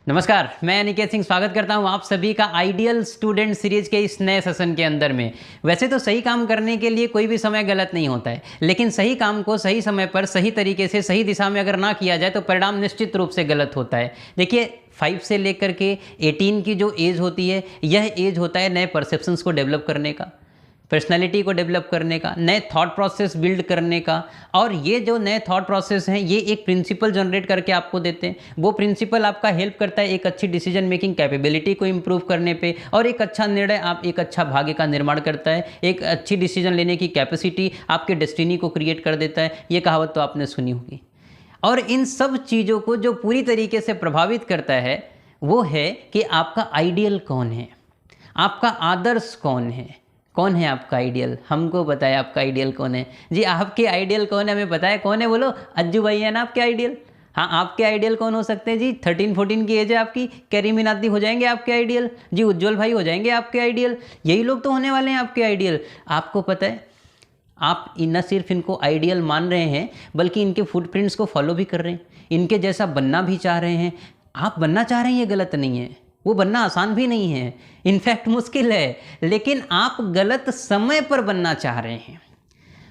नमस्कार, मैं अनिकेत सिंह स्वागत करता हूं आप सभी का आइडियल स्टूडेंट सीरीज के इस नए सेशन के अंदर में। वैसे तो सही काम करने के लिए कोई भी समय गलत नहीं होता है, लेकिन सही काम को सही समय पर सही तरीके से सही दिशा में अगर ना किया जाए तो परिणाम निश्चित रूप से गलत होता है। देखिए 5 से लेकर के 18 की जो एज होती है, यह एज होता है नए परसेप्शंस को डेवलप करने का, पर्सनैलिटी को डेवलप करने का, नए थॉट प्रोसेस बिल्ड करने का। और ये जो नए थॉट प्रोसेस हैं ये एक प्रिंसिपल जनरेट करके आपको देते हैं। वो प्रिंसिपल आपका हेल्प करता है एक अच्छी डिसीजन मेकिंग कैपेबिलिटी को इम्प्रूव करने पे, और एक अच्छा निर्णय आप एक अच्छा भाग्य का निर्माण करता है। एक अच्छी डिसीजन लेने की कैपेसिटी आपके डेस्टिनी को क्रिएट कर देता है। ये कहावत तो आपने सुनी होगी। और इन सब चीज़ों को जो पूरी तरीके से प्रभावित करता है वो है कि आपका आइडियल कौन है, आपका आदर्श कौन है। कौन है आपका आइडियल? हमको बताया आपका आइडियल कौन है जी। आपके आइडियल कौन है हमें पता है। कौन है बोलो? अज्जू भाई है ना आपके आइडियल। हाँ, आपके आइडियल कौन हो सकते हैं जी? 13-14 की एज है आपकी, कैरी मीनाती हो जाएंगे आपके आइडियल जी, उज्जवल भाई हो जाएंगे आपके आइडियल। यही लोग तो होने वाले हैं आपके आइडियल। आपको पता है आप न सिर्फ इनको आइडियल मान रहे हैं बल्कि इनके फुटप्रिंट्स को फॉलो भी कर रहे हैं, इनके जैसा बनना भी चाह रहे हैं। आप बनना चाह रहे हैं ये गलत नहीं है, वो बनना आसान भी नहीं है, इनफैक्ट मुश्किल है, लेकिन आप गलत समय पर बनना चाह रहे हैं।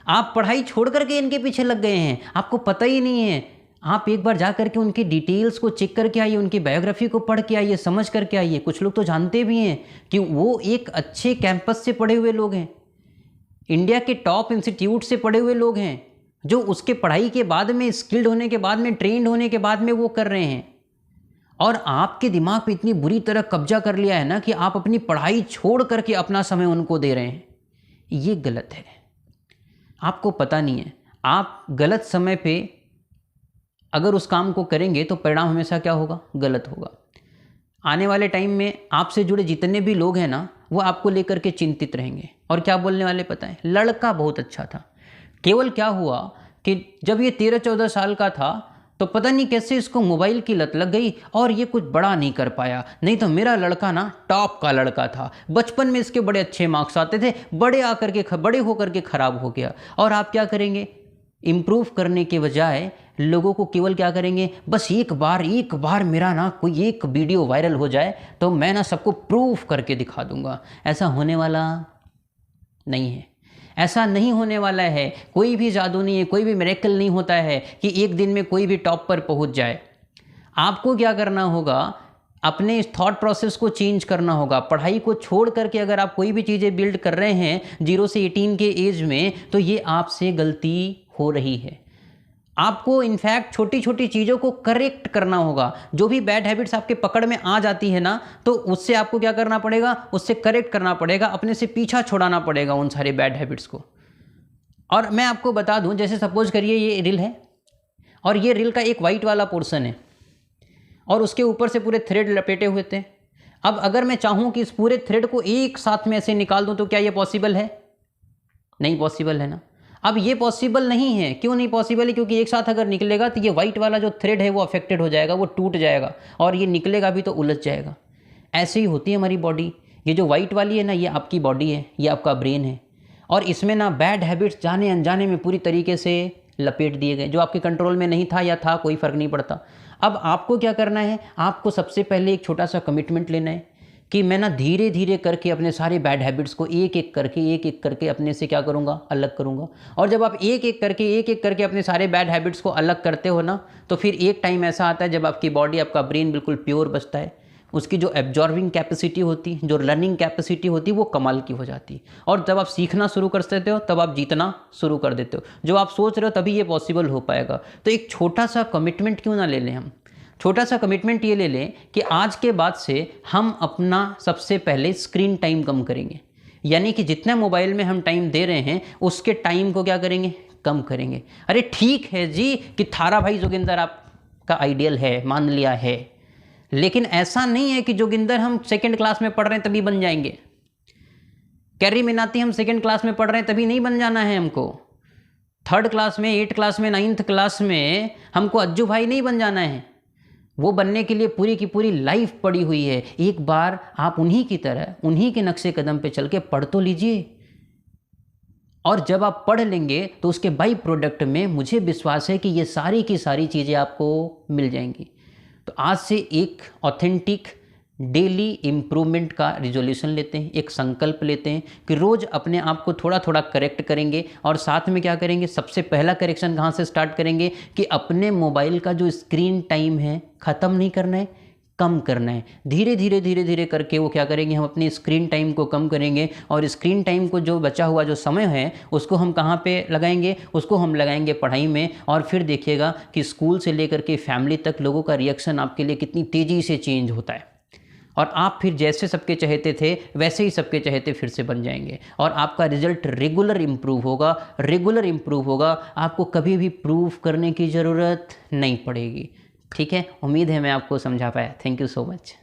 आप पढ़ाई छोड़ करके इनके पीछे लग गए हैं, आपको पता ही नहीं है। आप एक बार जा करके उनकी डिटेल्स को चेक करके आइए, उनकी बायोग्राफी को पढ़ के आइए, समझ करके आइए। कुछ लोग तो जानते भी हैं कि वो एक अच्छे कैंपस से पढ़े हुए लोग हैं, इंडिया के टॉप इंस्टीट्यूट से पढ़े हुए लोग हैं, जो उसके पढ़ाई के बाद में, स्किल्ड होने के बाद में, ट्रेंड होने के बाद में वो कर रहे हैं। और आपके दिमाग पे इतनी बुरी तरह कब्जा कर लिया है ना कि आप अपनी पढ़ाई छोड़ करके अपना समय उनको दे रहे हैं। ये गलत है, आपको पता नहीं है। आप गलत समय पे अगर उस काम को करेंगे तो परिणाम हमेशा क्या होगा? गलत होगा। आने वाले टाइम में आपसे जुड़े जितने भी लोग हैं ना, वो आपको लेकर के चिंतित रहेंगे। और क्या बोलने वाले पता है? लड़का बहुत अच्छा था, केवल क्या हुआ कि जब ये 13-14 साल का था तो पता नहीं कैसे इसको मोबाइल की लत लग गई और ये कुछ बड़ा नहीं कर पाया। नहीं तो मेरा लड़का ना टॉप का लड़का था, बचपन में इसके बड़े अच्छे मार्क्स आते थे, बड़े होकर के खराब हो गया। और आप क्या करेंगे? इम्प्रूव करने के बजाय लोगों को केवल क्या करेंगे? बस एक बार मेरा ना कोई एक वीडियो वायरल हो जाए तो मैं ना सबको प्रूफ करके दिखा दूंगा। ऐसा होने वाला नहीं है, ऐसा नहीं होने वाला है। कोई भी जादू नहीं है, कोई भी मिरेकल नहीं होता है कि एक दिन में कोई भी टॉप पर पहुंच जाए। आपको क्या करना होगा? अपने इस थॉट प्रोसेस को चेंज करना होगा। पढ़ाई को छोड़ करके अगर आप कोई भी चीज़ें बिल्ड कर रहे हैं 0 से 18 के एज में, तो ये आपसे गलती हो रही है। आपको इनफैक्ट छोटी छोटी चीज़ों को करेक्ट करना होगा। जो भी बैड हैबिट्स आपके पकड़ में आ जाती है ना, तो उससे आपको क्या करना पड़ेगा? उससे करेक्ट करना पड़ेगा, अपने से पीछा छुड़ाना पड़ेगा उन सारे बैड हैबिट्स को। और मैं आपको बता दूं, जैसे सपोज करिए ये रील है और ये रील का एक वाइट वाला पोर्शन है और उसके ऊपर से पूरे थ्रेड लपेटे हुए थे। अब अगर मैं चाहूँ कि इस पूरे थ्रेड को एक साथ में ऐसे निकाल दूँ तो क्या ये पॉसिबल है? नहीं पॉसिबल है ना। अब ये पॉसिबल नहीं है। क्यों नहीं पॉसिबल है? क्योंकि एक साथ अगर निकलेगा तो ये वाइट वाला जो थ्रेड है वो अफेक्टेड हो जाएगा, वो टूट जाएगा, और ये निकलेगा भी तो उलझ जाएगा। ऐसे ही होती है हमारी बॉडी। ये जो वाइट वाली है ना, ये आपकी बॉडी है, ये आपका ब्रेन है, और इसमें ना बैड हैबिट्स जाने अनजाने में पूरी तरीके से लपेट दिए गए। जो आपके कंट्रोल में नहीं था या था, कोई फ़र्क नहीं पड़ता। अब आपको क्या करना है? आपको सबसे पहले एक छोटा सा कमिटमेंट लेना है कि मैं ना धीरे धीरे करके अपने सारे बैड हैबिट्स को एक एक करके अपने से क्या करूँगा? अलग करूँगा। और जब आप एक एक करके अपने सारे बैड हैबिट्स को अलग करते हो ना, तो फिर एक टाइम ऐसा आता है जब आपकी बॉडी, आपका ब्रेन बिल्कुल प्योर बचता है। उसकी जो एब्जॉर्बिंग कैपेसिटी होती, जो लर्निंग कैपेसिटी होती, वो कमाल की हो जाती। और जब आप सीखना शुरू कर देते हो तब आप जीतना शुरू कर देते हो। जो आप सोच रहे हो तभी ये पॉसिबल हो पाएगा। तो एक छोटा सा कमिटमेंट क्यों ना ले लें हम? छोटा सा कमिटमेंट ये ले लें कि आज के बाद से हम अपना सबसे पहले स्क्रीन टाइम कम करेंगे। यानी कि जितना मोबाइल में हम टाइम दे रहे हैं उसके टाइम को क्या करेंगे? कम करेंगे। अरे ठीक है जी कि थारा भाई जोगिंदर आपका आइडियल है, मान लिया है, लेकिन ऐसा नहीं है कि जोगिंदर हम सेकंड क्लास में पढ़ रहे हैं तभी बन जाएंगे। कैरी मीनाती हम सेकंड क्लास में पढ़ रहे हैं तभी नहीं बन जाना है हमको। 3rd क्लास में, 8th क्लास में, 9th क्लास में हमको अज्जू भाई नहीं बन जाना है। वो बनने के लिए पूरी की पूरी लाइफ पड़ी हुई है। एक बार आप उन्हीं की तरह, उन्हीं के नक्शे कदम पे चल के पढ़ तो लीजिए। और जब आप पढ़ लेंगे तो उसके बाई प्रोडक्ट में मुझे विश्वास है कि ये सारी की सारी चीज़ें आपको मिल जाएंगी। तो आज से एक ऑथेंटिक डेली इम्प्रूवमेंट का रिजोल्यूशन लेते हैं, एक संकल्प लेते हैं कि रोज़ अपने आप को थोड़ा थोड़ा करेक्ट करेंगे। और साथ में क्या करेंगे, सबसे पहला करेक्शन कहाँ से स्टार्ट करेंगे कि अपने मोबाइल का जो स्क्रीन टाइम है ख़त्म नहीं करना है, कम करना है। धीरे धीरे धीरे धीरे करके वो क्या करेंगे, हम अपनी स्क्रीन टाइम को कम करेंगे। और स्क्रीन टाइम को जो बचा हुआ जो समय है उसको हम कहाँ पे लगाएंगे, उसको हम लगाएंगे पढ़ाई में। और फिर देखिएगा कि स्कूल से लेकर के फैमिली तक लोगों का रिएक्शन आपके लिए कितनी तेज़ी से चेंज होता है। और आप फिर जैसे सबके चहेते थे वैसे ही सबके चहेते फिर से बन जाएंगे। और आपका रिजल्ट रेगुलर इम्प्रूव होगा, रेगुलर इम्प्रूव होगा। आपको कभी भी प्रूव करने की ज़रूरत नहीं पड़ेगी। ठीक है, उम्मीद है मैं आपको समझा पाया। Thank you so much.